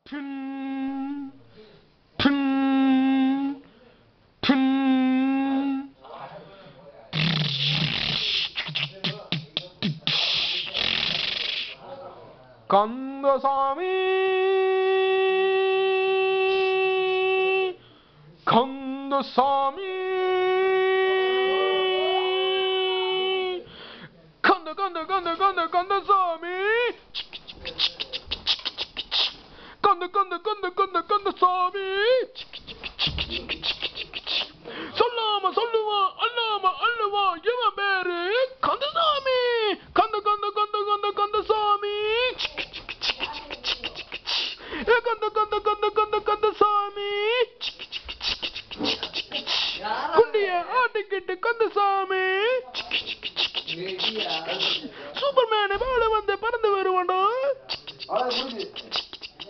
푼, 푼, 푼. 간다사미, 간다사미, 간다사미, 간다사미, 솔라마 솔루마 알라마 알라마 예마베리 간다사미, 간다사미, 간다